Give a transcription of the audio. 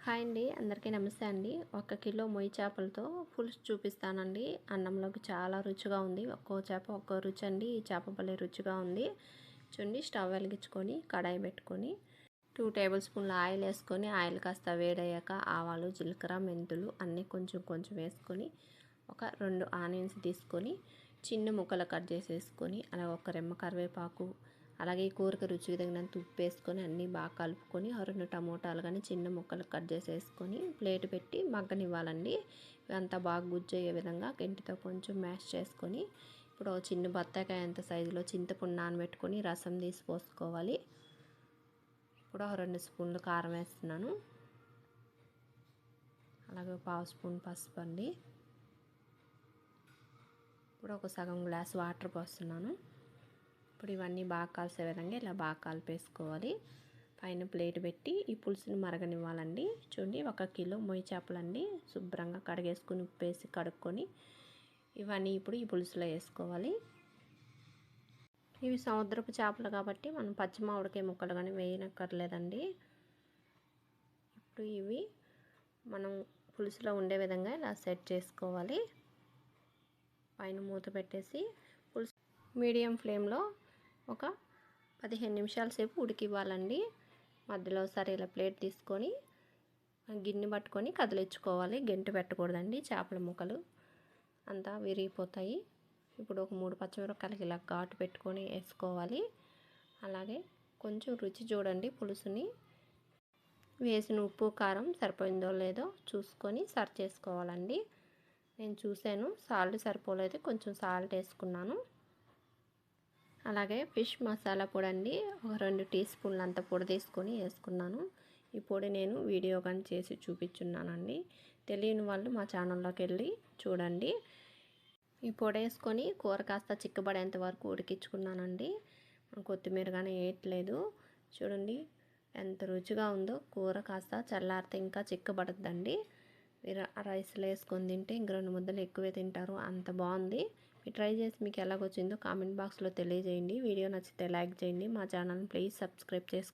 Hi అండి, అందరికీ నమస్తే అండి. 1 కిలో మొయ్యి చేపలతో పులుసు చూపిస్తానండి. అన్నంలోకి చాలా రుచిగా ఉంది. ఒక్కో చేప ఒక్కో రుచి అండి. ఈ చేప భలే రుచిగా ఉంది. చూడండి, స్టవ్ వెలిగించుకొని కడాయి పెట్టుకొని 2 టేబుల్ స్పూన్ల ఆయిల్ వేసుకొని, ఆయిల్ కాస్త వేడయ్యాక ఆవాలు, జీలకర్ర, మెంతులు అన్నీ కొంచెం కొంచెం వేసుకొని, ఒక 2 ఆనియన్స్ తీసుకొని చిన్న ముక్కలు కట్ చేసేసుకొని, అలాగే ఒక రెమ్మ కరివేపాకు, అలాగే ఈ కూరకు రుచికి తగినంత ఉప్పు వేసుకొని అన్నీ బాగా కలుపుకొని, 2 టమోటాలు కానీ చిన్న ముక్కలు కట్ చేసేసుకొని ప్లేట్ పెట్టి మగ్గనివ్వాలండి. ఇవంతా బాగా గుజ్జయ్యే విధంగా గంటితో కొంచెం మ్యాష్ చేసుకొని, ఇప్పుడు చిన్న బత్తాకాయ అంత సైజులో చింతపండు నానబెట్టుకొని రసం తీసి పోసుకోవాలి. ఇప్పుడు 2 స్పూన్లు కారం వేస్తున్నాను. అలాగే 1/2 స్పూన్ పసుపు అండి. ఇప్పుడు ఒక సగం గ్లాస్ వాటర్ పోస్తున్నాను. ఇప్పుడు ఇవన్నీ బాగా కలిసే విధంగా ఇలా బాగా కలిపేసుకోవాలి. పైన ప్లేట్ పెట్టి ఈ పులుసుని మరగనివ్వాలండి. చూడండి, 1 కిలో మొయ్యి చేపలండి. శుభ్రంగా కడిగేసుకుని ఉప్పేసి కడుక్కొని ఇవన్నీ ఇప్పుడు ఈ పులుసులో వేసుకోవాలి. ఇవి సముద్రపు చేపలు కాబట్టి మనం పచ్చి మామిడికాయ ముక్కలు కానీ వేయనక్కర్లేదండి. ఇప్పుడు ఇవి మనం పులుసులో ఉండే విధంగా ఇలా సెట్ చేసుకోవాలి. పైన మూత పెట్టేసి పులుసు మీడియం ఫ్లేమ్లో ఒక 15 నిమిషాల సేపు ఉడికివ్వాలండి. మధ్యలో సరే ఇలా ప్లేట్ తీసుకొని గిన్నె పట్టుకొని కదిలించుకోవాలి. గెంటు పెట్టకూడదండి, చేపల ముక్కలు అంతా విరిగిపోతాయి. ఇప్పుడు ఒక 3 పచ్చిమిరపకాయలకి ఇలా ఘాటు పెట్టుకొని వేసుకోవాలి. అలాగే కొంచెం రుచి చూడండి, పులుసుని వేసిన ఉప్పు కారం సరిపోయిందో లేదో చూసుకొని సర్వ్ చేసుకోవాలండి. నేను చూశాను, సాల్ట్ సరిపోలేదు, కొంచెం సాల్ట్ వేసుకున్నాను. అలాగే ఫిష్ మసాలా పొడి అండి, ఒక 2 టీ స్పూన్లు అంత పొడి తీసుకొని వేసుకున్నాను. ఈ పొడి నేను వీడియో కానీ చేసి చూపించున్నానండి. తెలియని వాళ్ళు మా ఛానల్లోకి వెళ్ళి చూడండి. ఈ పొడి వేసుకొని కూర కాస్త చిక్కబడేంత వరకు ఉడికించుకున్నానండి. కొత్తిమీర కానీ వేయట్లేదు. చూడండి ఎంత రుచిగా ఉందో. కూర కాస్త చల్లారితే ఇంకా చిక్కబడద్దండి. మీరు రైస్లో వేసుకొని తింటే ఇంక 2 ముద్దలు ఎక్కువే తింటారు, అంత బాగుంది. మీరు ట్రై చేసి మీకు ఎలాగొచ్చిందో కామెంట్ బాక్స్లో తెలియజేయండి. వీడియో నచ్చితే లైక్ చేయండి. మా ఛానల్ని ప్లీజ్ సబ్స్క్రైబ్ చేసుకోండి.